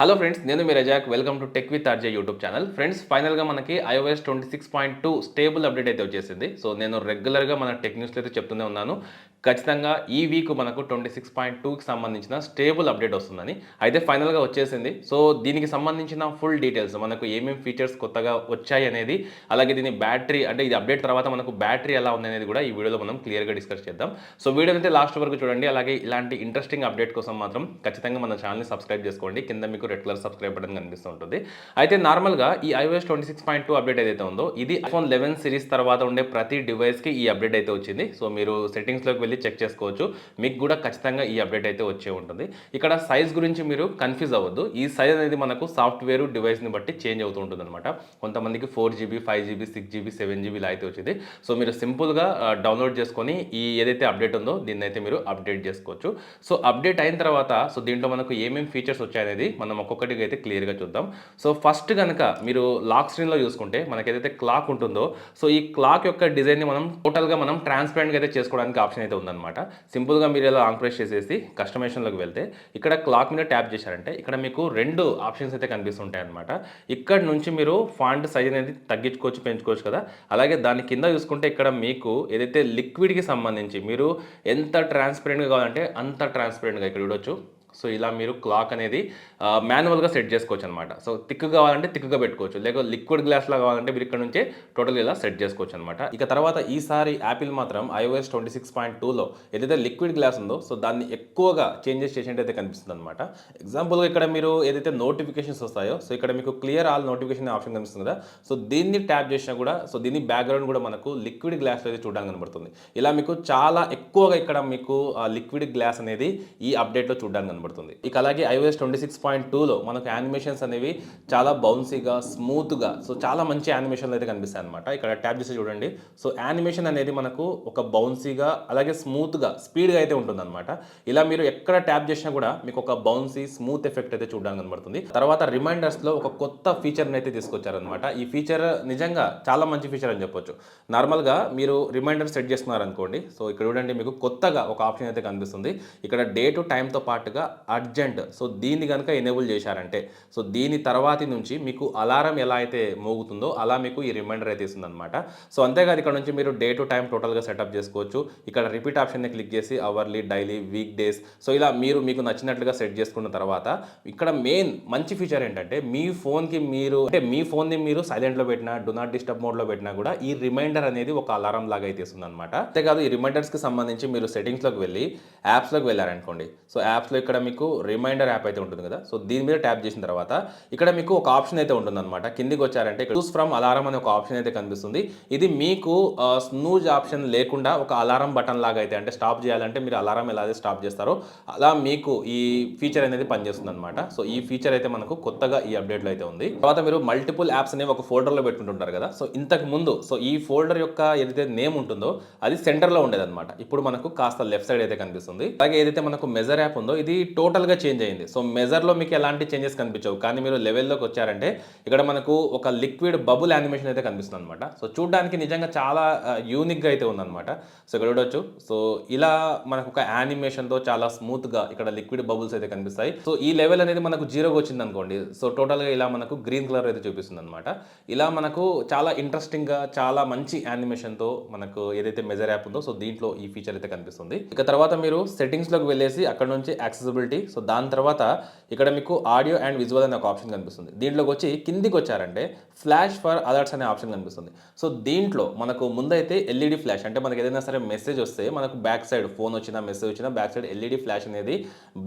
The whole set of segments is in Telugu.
హలో ఫ్రెండ్స్, నేను మీ Razak. Welcome to tech with RJ YouTube channel. Friends, ఫైనల్గా మనకి iOS 26.2 స్టేబుల్ అప్డేట్ అయితే వచ్చేసింది. సో నేను రెగ్యులర్గా మన టెక్ న్యూస్లో అయితే చెప్తూనే ఉన్నాను, ఖచ్చితంగా ఈ వీక్ మనకు 26.2కి సంబంధించిన స్టేబుల్ అప్డేట్ వస్తుందని. అయితే ఫైనల్గా వచ్చేసింది. సో దీనికి సంబంధించిన ఫుల్ డీటెయిల్స్, మనకు ఏమేమి ఫీచర్స్ కొత్తగా వచ్చాయి అనేది, అలాగే దీని బ్యాటరీ, అంటే ఇది అప్డేట్ తర్వాత మనకు బ్యాటరీ ఎలా ఉంది అనేది కూడా ఈ వీడియోలో మనం క్లియర్గా డిస్కస్ చేద్దాం. సో వీడియో అయితే లాస్ట్ వరకు చూడండి. అలాగే ఇలాంటి ఇంట్రెస్టింగ్ అప్డేట్ కోసం మాత్రం ఖచ్చితంగా మన ఛానల్ని సబ్స్క్రైబ్ చేసుకోండి. కింద మీకు రెడ్ కలర్ సబ్స్క్రైబ్ బటన్ కనిపిస్తూ ఉంటుంది. అయితే నార్మల్గా ఈ iOS 26.2 అప్డేట్ ఏదైతే ఉందో, ఇది iPhone 11 సిరీస్ తర్వాత ఉండే ప్రతి డివైస్కి ఈ అప్డేట్ అయితే వచ్చింది. సో మీరు సెట్టింగ్స్లోకి వెళ్ళి చెక్ చేసుకోవచ్చు. మీకు కూడా ఖచ్చితంగా ఈ అప్డేట్ అయితే వచ్చే ఉంటుంది. ఇక్కడ సైజ్ గురించి మీరు కన్ఫ్యూజ్ అవ్వద్దు. ఈ సైజ్ అనేది మనకు సాఫ్ట్వేర్ డివైస్ని బట్టి చేంజ్ అవుతూ ఉంటుంది అనమాట. కొంతమందికి 4GB, 5GB, 6GB, 7GB ఇలా అయితే వచ్చింది. సో మీరు సింపుల్గా డౌన్లోడ్ చేసుకొని ఈ ఏదైతే అప్డేట్ ఉందో దీన్ని అయితే మీరు అప్డేట్ చేసుకోవచ్చు. సో అప్డేట్ అయిన తర్వాత సో దీంట్లో మనకు ఏమేమి ఫీచర్స్ వచ్చాయనేది మనం ఒక్కొక్కటిగా అయితే క్లియర్గా చూద్దాం. సో ఫస్ట్ కనుక మీరు లాక్ స్క్రీన్లో చూసుకుంటే మనకి ఏదైతే క్లాక్ ఉంటుందో, సో ఈ క్లాక్ యొక్క డిజైన్ని మనం టోటల్గా మనం ట్రాన్స్పరెంట్గా అయితే చేసుకోవడానికి ఆప్షన్ అయితే ఉందన్నమాట. సింపుల్గా మీరు ఇలా ఆన్ ప్రెస్ చేసేసి కస్టమైజేషన్లోకి వెళ్తే ఇక్కడ క్లాక్ మీద ట్యాప్ చేశారంటే ఇక్కడ మీకు రెండు ఆప్షన్స్ అయితే కనిపిస్తుంటాయి అనమాట. ఇక్కడ నుంచి మీరు ఫాంట్ సైజ్ అనేది తగ్గించుకోవచ్చు, పెంచుకోవచ్చు కదా. అలాగే దాని కింద చూసుకుంటే ఇక్కడ మీకు ఏదైతే లిక్విడ్కి సంబంధించి మీరు ఎంత ట్రాన్స్పరెంట్గా కావాలంటే అంత ట్రాన్స్పరెంట్గా ఇక్కడ చూడొచ్చు. సో ఇలా మీరు క్లాక్ అనేది మాన్యువల్గా సెట్ చేసుకోవచ్చు అనమాట. సో థిక్ కావాలంటే థిక్గా పెట్టుకోవచ్చు, లేక లిక్విడ్ గ్లాస్లా కావాలంటే మీరు ఇక్కడ నుంచే టోటల్ ఇలా సెట్ చేసుకోవచ్చు అనమాట. ఇక తర్వాత ఈసారి యాపిల్ మాత్రం iOS 26.2లో ఏదైతే లిక్విడ్ గ్లాస్ ఉందో సో దాన్ని ఎక్కువగా చేంజెస్ చేసినట్టయితే కనిపిస్తుంది అనమాట. ఎగ్జాంపుల్గా ఇక్కడ మీరు ఏదైతే నోటిఫికేషన్స్ వస్తాయో, సో ఇక్కడ మీకు క్లియర్ ఆల్ నోటిఫికేషన్ ఆప్షన్ కనిపిస్తుంది కదా. సో దీన్ని ట్యాప్ చేసినా కూడా సో దీని బ్యాక్గ్రౌండ్ కూడా మనకు లిక్విడ్ గ్లాస్లో అయితే చూడడానికి కనబడుతుంది. ఇలా మీకు చాలా ఎక్కువగా ఇక్కడ మీకు లిక్విడ్ గ్లాస్ అనేది ఈ అప్డేట్లో చూడడానికి కనబడుతుంది. ఇక అలాగే iOS 26.2లో మనకు యానిమేషన్స్ అనేవి చాలా బౌన్సీగా, స్మూత్గా, సో చాలా మంచి యానిమేషన్లు అయితే కనిపిస్తాయి అనమాట. ఇక్కడ ట్యాప్ చేసి చూడండి. సో యానిమేషన్ అనేది మనకు ఒక బౌన్సీగా అలాగే స్మూత్గా, స్పీడ్గా అయితే ఉంటుంది అనమాట. ఇలా మీరు ఎక్కడ ట్యాప్ చేసినా కూడా మీకు ఒక బౌన్సీ, స్మూత్ ఎఫెక్ట్ అయితే చూడడానికి కనబడుతుంది. తర్వాత రిమైండర్స్లో ఒక కొత్త ఫీచర్ని అయితే తీసుకొచ్చారనమాట. ఈ ఫీచర్ నిజంగా చాలా మంచి ఫీచర్ అని చెప్పొచ్చు. నార్మల్గా మీరు రిమైండర్ సెట్ చేస్తున్నారనుకోండి, సో ఇక్కడ చూడండి మీకు కొత్తగా ఒక ఆప్షన్ అయితే కనిపిస్తుంది. ఇక్కడ డే టు టైంతో పాటుగా అర్జెంట్, సో దీన్ని కనుక ఎనేబుల్ చేశారంటే సో దీని తర్వాతి నుంచి మీకు అలారం ఎలా అయితే మోగుతుందో అలా మీకు ఈ రిమైండర్ అయితే ఇస్తుందన్నమాట. సో అంతేకాదు ఇక్కడ నుంచి మీరు డే టు టైం టోటల్గా సెటప్ చేసుకోవచ్చు. ఇక్కడ రిపీట్ ఆప్షన్ని క్లిక్ చేసి hourly, daily, week days, so ఇలా మీకు నచ్చినట్లుగా సెట్ చేసుకున్న తర్వాత ఇక్కడ మెయిన్ మంచి ఫీచర్ ఏంటంటే మీ ఫోన్కి మీరు అంటే మీ ఫోన్ని మీరు సైలెంట్లో పెట్టినా, డు నాట్ డిస్టర్బ్ మోడ్లో పెట్టినా కూడా ఈ రిమైండర్ అనేది ఒక అలారం లాగా అయితే ఇస్తుంది అనమాట. అంతేకాదు ఈ రిమైండర్స్కి సంబంధించి మీరు సెట్టింగ్స్లోకి వెళ్ళి యాప్స్లోకి వెళ్ళారనుకోండి. సో యాప్స్లో ఇక్కడ మీకు రిమైండర్ యాప్ అయితే ఉంటుంది కదా. సో దీని మీద ట్యాప్ చేసిన తర్వాత ఇక్కడ మీకు ఒక ఆప్షన్ అయితే ఉంటుంది అనమాట. కిందికి వచ్చారంటే చూస్ ఫ్రమ్ అలారం అనే ఒక ఆప్షన్ అయితే కనిపిస్తుంది. ఇది మీకు స్నూజ్ ఆప్షన్ లేకుండా ఒక అలారం బటన్ లాగా అయితే, అంటే స్టాప్ చేయాలంటే మీరు అలారం ఎలా అయితే స్టాప్ చేస్తారో అలా మీకు ఈ ఫీచర్ అనేది పనిచేస్తుంది అనమాట. సో ఈ ఫీచర్ అయితే మనకు కొత్తగా ఈ అప్డేట్లో అయితే ఉంది. తర్వాత మీరు మల్టిపుల్ యాప్స్ అనేవి ఒక ఫోల్డర్లో పెట్టుకుంటుంటారు కదా. సో ఇంతకు ముందు సో ఈ ఫోల్డర్ యొక్క ఏదైతే నేమ్ ఉంటుందో అది సెంటర్లో ఉండేదన్నమాట. ఇప్పుడు మనకు కాస్త లెఫ్ట్ సైడ్ అయితే కనిపిస్తుంది. అలాగే ఏదైతే మనకు మెజర్ యాప్ ఉందో ఇది టోటల్గా చేంజ్ అయింది. సో మెజర్లో మీకు ఎలాంటి చేంజెస్ కనిపించవు, కానీ మీరు లెవెల్లోకి వచ్చారంటే ఇక్కడ మనకు ఒక లిక్విడ్ బబుల్ యానిమేషన్ అయితే కనిపిస్తుంది అనమాట. సో చూడడానికి నిజంగా చాలా యూనిక్గా అయితే ఉందన్నమాట. సో ఇక్కడ చూడొచ్చు. సో ఇలా మనకు ఒక యానిమేషన్తో చాలా స్మూత్గా ఇక్కడ లిక్విడ్ బబుల్స్ అయితే కనిపిస్తాయి. సో ఈ లెవెల్ అనేది మనకు జీరోకి వచ్చింది అనుకోండి, సో టోటల్గా ఇలా మనకు గ్రీన్ కలర్ అయితే చూపిస్తుంది అనమాట. ఇలా మనకు చాలా ఇంట్రెస్టింగ్గా, చాలా మంచి యానిమేషన్తో మనకు ఏదైతే మెజర్ యాప్ ఉందో సో దీంట్లో ఈ ఫీచర్ అయితే కనిపిస్తుంది. ఇక తర్వాత మీరు సెట్టింగ్స్లోకి వెళ్ళేసి అక్కడ నుంచి యాక్సెసిబిలిటీ, సో దాని తర్వాత ఇక్కడ మీకు ఆడియో అండ్ విజువల్ అనే ఒక ఆప్షన్ కనిపిస్తుంది. దీంట్లోకి వచ్చి కిందికి వచ్చారంటే ఫ్లాష్ ఫర్ అలర్ట్స్ అనే ఆప్షన్ కనిపిస్తుంది. సో దీంట్లో మనకు ముందైతే ఎల్ఈడి ఫ్లాష్, అంటే మనకి ఏదైనా సరే మెసేజ్ వస్తే మనకు బ్యాక్ సైడ్ ఫోన్ వచ్చినా మెసేజ్ వచ్చినా బ్యాక్ సైడ్ ఎల్ఈడి ఫ్లాష్ అనేది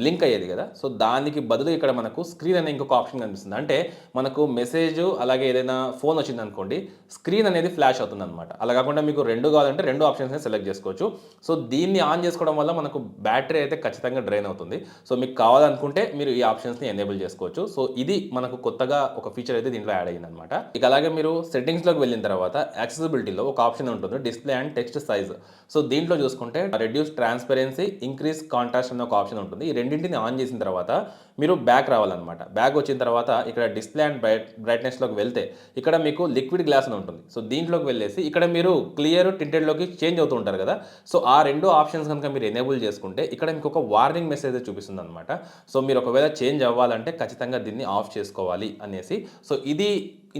బ్లింక్ అయ్యేది కదా. సో దానికి బదులు ఇక్కడ మనకు స్క్రీన్ అనే ఇంకొక ఆప్షన్ కనిపిస్తుంది. అంటే మనకు మెసేజ్ అలాగే ఏదైనా ఫోన్ వచ్చింది అనుకోండి, స్క్రీన్ అనేది ఫ్లాష్ అవుతుంది అనమాట. అలా కాకుండా మీకు రెండు కావాలంటే రెండు ఆప్షన్స్ సెలెక్ట్ చేసుకోవచ్చు. సో దీన్ని ఆన్ చేసుకోవడం వల్ల మనకు బ్యాటరీ అయితే ఖచ్చితంగా డ్రైన్ అవుతుంది. సో మీకు కావాలనుకుంటే మీరు ఈ ఆప్షన్స్ని ఎనేబుల్ చేసుకోవచ్చు. సో ఇది మనకు కొత్తగా ఒక ఫీచర్ అయితే దీంట్లో యాడ్ అయ్యింది అనమాట. ఇక అలాగే మీరు సెట్టింగ్స్లోకి వెళ్ళిన తర్వాత యాక్సెసిబిలిటీలో ఒక ఆప్షన్ ఉంటుంది, display and text size. So దీంట్లో చూసుకుంటే రెడ్యూస్ ట్రాన్స్పరెన్సీ, ఇంక్రీజ్ కాంట్రాస్ట్ అనే ఒక ఆప్షన్ ఉంటుంది. ఈ రెండింటిని ఆన్ చేసిన తర్వాత మీరు బ్యాక్ రావాలన్నమాట. బ్యాక్ వచ్చిన తర్వాత ఇక్కడ డిస్‌ప్లే అండ్ బ్రైట్‌నెస్‌లోకి వెళ్తే ఇక్కడ మీకు లిక్విడ్ గ్లాస్ అని ఉంటుంది. సో, దీంట్లోకి వెళ్ళేసి ఇక్కడ మీరు క్లియర్ టింటెడ్‌లోకి చేంజ్ అవుతూ ఉంటారు కదా! సో, ఆ 2 ఆప్షన్స్ గనుక మీరు ఎనేబుల్ చేసుకుంటే ఇక్కడ మీకు ఒక వార్నింగ్ మెసేజ్ చూపిస్తుందన్నమాట. సో, మీరు ఒకవేళ చేంజ్ అవ్వాలంటే ఖచ్చితంగా దీన్ని ఆఫ్ చేసుకోవాలి అనేసి. సో, ఇది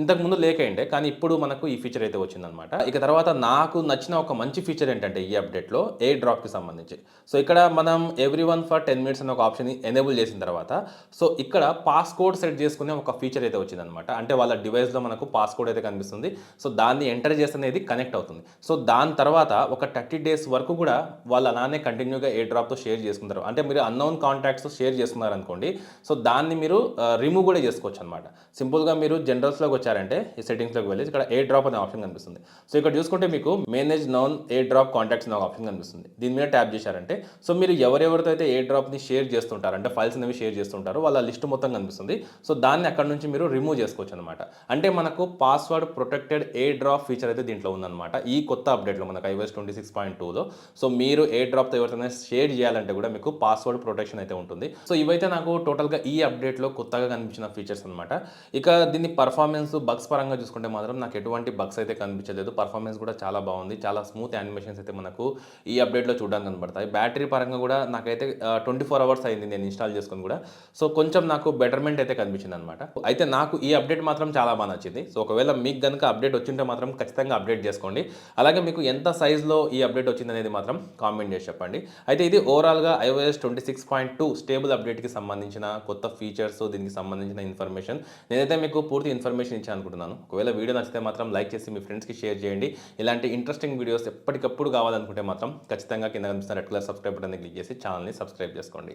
ఇంతకుముందు లేకుండే. కానీ ఇప్పుడు మనకు ఈ ఫీచర్ అయితే వచ్చిందనమాట. ఇక తర్వాత నాకు నచ్చిన ఒక మంచి ఫీచర్ ఏంటంటే ఈ అప్డేట్‌లో ఎయిర్ డ్రాప్‌కి సంబంధించి. సో, ఇక్కడ మనం ఎవ్రీవన్ ఫర్ 10 మినిట్స్ అనే ఒక ఆప్షన్‌ని ఎనేబుల్ చేసిన తర్వాత సో, ఇక్కడ పాస్‌కోడ్ సెట్ చేసుకునే ఒక ఫీచర్ అయితే వచ్చిందనమాట. అంటే వాళ్ళ డివైస్‌లో మనకు పాస్‌కోడ్ అయితే కనిపిస్తుంది. సో, దాన్ని ఎంటర్ చేస్తేనే ఇది కనెక్ట్ అవుతుంది. సో, దాని తర్వాత ఒక 30 డేస్ వరకు కూడా వాళ్ళు అలానే కంటిన్యూగా ఎయిర్ డ్రాప్‌తో షేర్ చేసుకుంటారు. అంటే మీరు అన్నోన్ కాంటాక్ట్స్‌తో షేర్ చేసుకున్నారనుకోండి. సో, దాన్ని మీరు రిమూవ్ కూడా చేసుకోవచ్చనమాట. సింపుల్‌గా మీరు జనరల్స్‌లోకి వచ్చారంటే ఈ సెట్టింగ్స్‌లోకి వెళ్ళి ఇక్కడ ఎయిర్ డ్రాప్ అనే ఆప్షన్ కనిపిస్తుంది. సో, ఇక్కడ చూసుకుంటే మీకు manage known air drop contacts అనే ఒక ఆప్షన్ కనిపిస్తుంది. దీని మీద ట్యాప్ చేశారంటే సో, మీరు ఎవరెవరితో అయితే ఎయిర్ డ్రాప్‌ని షేర్ చేస్తుంటారో అంటే ఫైల్స్ అనేవి షేర్ చేస్తుంటారో వాళ్ళ లిస్ట్ మొత్తం కనిపిస్తుంది. సో, దాన్ని అక్కడి నుంచి మీరు రిమూవ్ చేసుకోవచ్చనమాట. అంటే మనకు password protected air drop feature అయితే దీంట్లో ఉందన్నమాట. ఈ కొత్త అప్డేట్‌లో మనకు iOS 26.2లో సో, మీరు ఎయిర్ డ్రాప్‌తో ఎవరితోనైనా షేర్ చేయాలంటే కూడా మీకు పాస్వర్డ్ ప్రొటెక్షన్ అయితే ఉంటుంది. సో, ఇవైతే నాకు టోటల్‌గా ఈ అప్డేట్‌లో కొత్తగా కనిపించిన ఫీచర్స్ అనమాట. ఇక దీని పర్ఫార్మెన్స్ బగ్స్ పరంగా చూసుకుంటే మాత్రం నాకు ఎటువంటి బగ్స్ అయితే కనిపించలేదు. పర్ఫార్మెన్స్ కూడా చాలా బాగుంది. చాలా స్మూత్ యానిమేషన్స్ అయితే మనకు ఈ అప్డేట్‌లో చూడడానికి కనపడతాయి. బ్యాటరీ పరంగా కూడా నాకైతే 24 అవర్స్ అయింది నేను ఇన్‌స్టాల్ చేసుకొని కూడా. సో, కొంచెం నాకు బెటర్‌మెంట్ అయితే కనిపించిందనమాట. అయితే నాకు ఈ అప్డేట్ మాత్రం చాలా బాగా నచ్చింది. సో, ఒకవేళ మీకు గనుక అప్డేట్ వచ్చింటే మాత్రం ఖచ్చితంగా అప్డేట్ చేసుకోండి. అలాగే మీకు ఎంత సైజ్‌లో ఈ అప్డేట్ వచ్చిందనేది మాత్రం కామెంట్ చేసి చెప్పండి. అయితే ఇది ఓవరాల్‌గా iOS 26.2 స్టేబుల్ అప్డేట్‌కి సంబంధించిన కొత్త ఫీచర్స్, దీనికి సంబంధించిన ఇన్ఫర్మేషన్. నేనైతే మీకు పూర్తి ఇన్ఫర్మేషన్ ఇచ్చాను అనుకుంటున్నాను. ఒకవేళ వీడియో నచ్చితే మాత్రం లైక్ చేసి మీ ఫ్రెండ్స్‌కి షేర్ చేయండి. ఇలాంటి ఇంట్రెస్టింగ్ వీడియోస్ ఎప్పటికప్పుడు కావాలనుకుంటే మాత్రం ఖచ్చితంగా కింద కనిపిస్తున్న రెడ్ కలర్ సబ్స్క్రైబ్ బటన్‌ని క్లిక్ చేసి ఛానల్‌ని సబ్స్క్రైబ్ చేసుకోండి.